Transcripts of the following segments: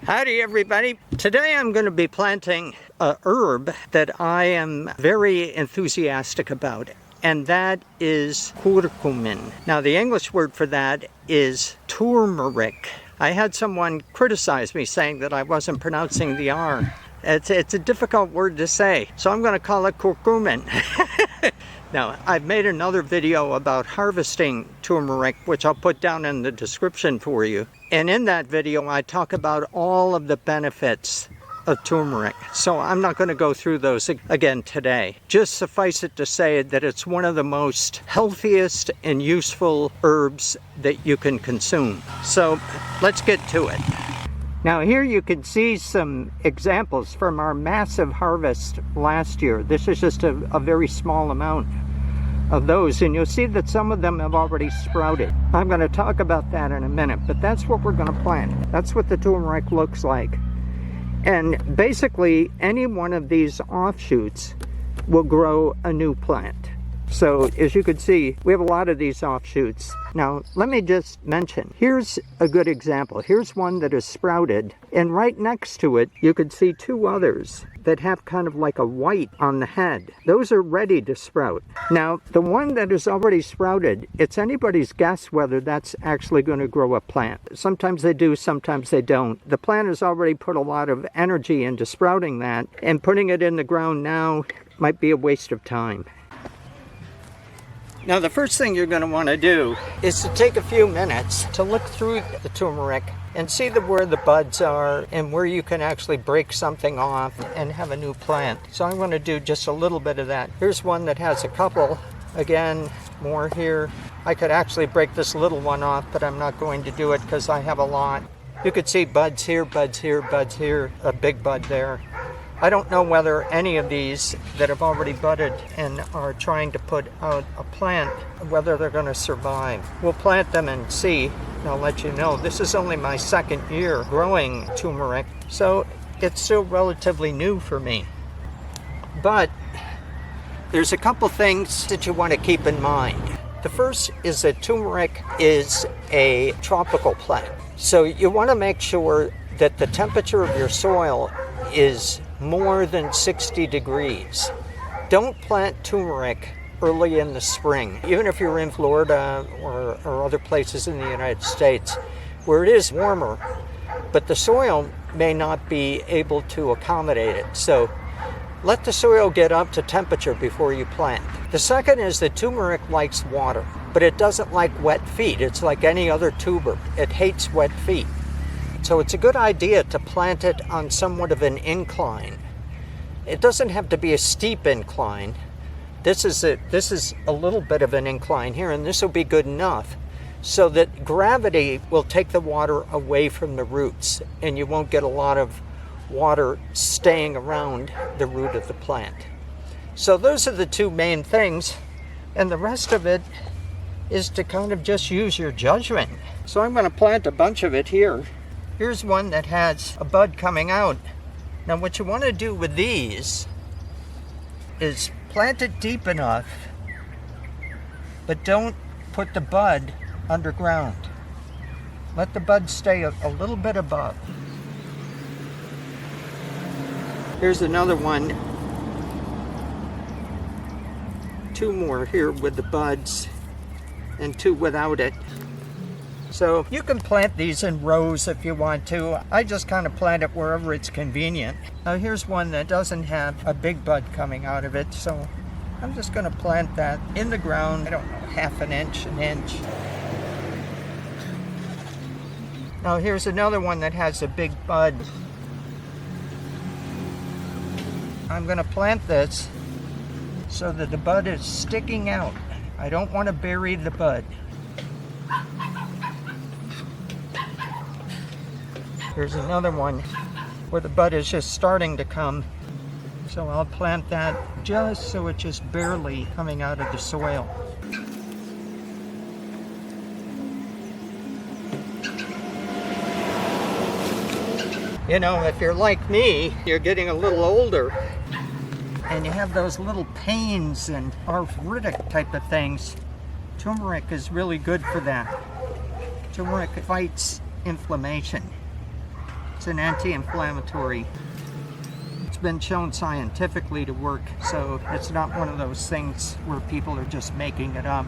Howdy everybody. Today I'm going to be planting a herb that I am very enthusiastic about, and that is curcumin. Now the English word for that is turmeric. I had someone criticize me saying that I wasn't pronouncing the R. It's a difficult word to say, so I'm going to call it curcumin. Now, I've made another video about harvesting turmeric, which I'll put down in the description for you. And in that video, I talk about all of the benefits of turmeric. So I'm not going to go through those again today. Just suffice it to say that it's one of the most healthiest and useful herbs that you can consume. So let's get to it. Now here you can see some examples from our massive harvest last year. This is just a very small amount of those, and you'll see that some of them have already sprouted. I'm going to talk about that in a minute, but that's what we're going to plant. That's what the turmeric looks like. And basically any one of these offshoots will grow a new plant. So as you can see, we have a lot of these offshoots. Now let me just mention, here's a good example. Here's one that is sprouted, and right next to it you can see two others that have kind of like a white on the head. Those are ready to sprout. Now the one that is already sprouted, it's anybody's guess whether that's actually going to grow a plant. Sometimes they do, sometimes they don't. The plant has already put a lot of energy into sprouting that, and putting it in the ground now might be a waste of time. Now the first thing you're going to want to do is to take a few minutes to look through the turmeric and see where the buds are and where you can actually break something off and have a new plant. So I'm going to do just a little bit of that. Here's one that has a couple. Again, more here. I could actually break this little one off, but I'm not going to do it because I have a lot. You could see buds here, buds here, buds here, a big bud there. I don't know whether any of these that have already budded and are trying to put out a plant, whether they're going to survive. We'll plant them and see, and I'll let you know. This is only my second year growing turmeric, so it's still relatively new for me. But there's a couple things that you want to keep in mind. The first is that turmeric is a tropical plant. So you want to make sure that the temperature of your soil is more than 60 degrees. Don't plant turmeric early in the spring, even if you're in Florida or other places in the United States where it is warmer, but the soil may not be able to accommodate it. So let the soil get up to temperature before you plant. The second is that turmeric likes water, but it doesn't like wet feet. It's like any other tuber. It hates wet feet. So it's a good idea to plant it on somewhat of an incline. It doesn't have to be a steep incline. This is a little bit of an incline here, and this will be good enough so that gravity will take the water away from the roots, and you won't get a lot of water staying around the root of the plant. So those are the two main things, and the rest of it is to kind of just use your judgment. So I'm going to plant a bunch of it here. Here's one that has a bud coming out. Now what you want to do with these is plant it deep enough, but don't put the bud underground. Let the bud stay a little bit above. Here's another one. Two more here with the buds and two without it. So you can plant these in rows if you want to. I just kind of plant it wherever it's convenient. Now here's one that doesn't have a big bud coming out of it, so I'm just going to plant that in the ground, I don't know, half an inch, an inch. Now here's another one that has a big bud. I'm going to plant this so that the bud is sticking out. I don't want to bury the bud. Here's another one where the bud is just starting to come. So I'll plant that just so it's just barely coming out of the soil. You know, if you're like me, you're getting a little older and you have those little pains and arthritic type of things, turmeric is really good for that. Turmeric fights inflammation. It's an anti-inflammatory. It's been shown scientifically to work, so it's not one of those things where people are just making it up.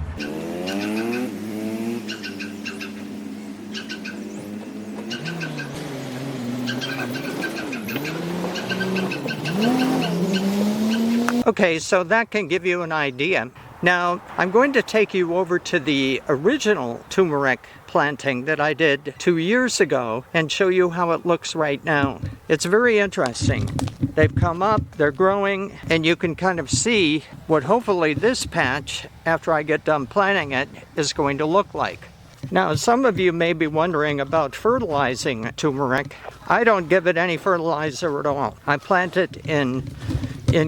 Okay, so that can give you an idea. Now, I'm going to take you over to the original turmeric planting that I did 2 years ago and show you how it looks right now. It's very interesting. They've come up, they're growing, and you can kind of see what hopefully this patch, after I get done planting it, is going to look like. Now, some of you may be wondering about fertilizing turmeric. I don't give it any fertilizer at all. I plant it in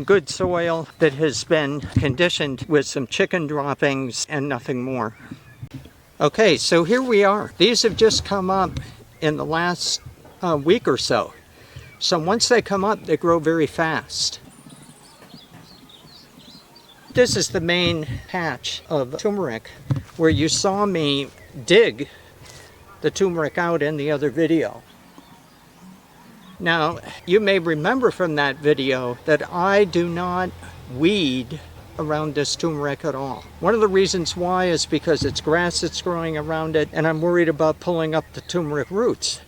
good soil that has been conditioned with some chicken droppings and nothing more. Okay, so here we are. These have just come up in the last week or so. So once they come up, they grow very fast. This is the main patch of turmeric where you saw me dig the turmeric out in the other video. Now, you may remember from that video that I do not weed around this turmeric at all. One of the reasons why is because it's grass that's growing around it, and I'm worried about pulling up the turmeric roots.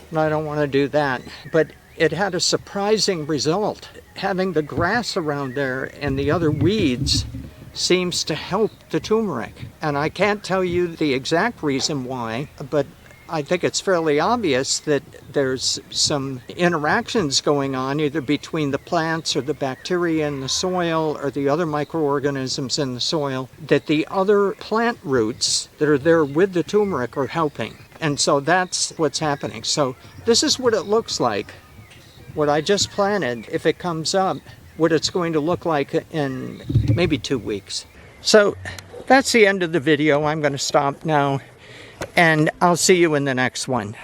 And I don't want to do that. But it had a surprising result. Having the grass around there and the other weeds seems to help the turmeric. And I can't tell you the exact reason why, but I think it's fairly obvious that there's some interactions going on either between the plants or the bacteria in the soil or the other microorganisms in the soil, that the other plant roots that are there with the turmeric are helping. And so that's what's happening. So this is what it looks like, what I just planted, if it comes up, what it's going to look like in maybe 2 weeks. So that's the end of the video. I'm going to stop now, and I'll see you in the next one.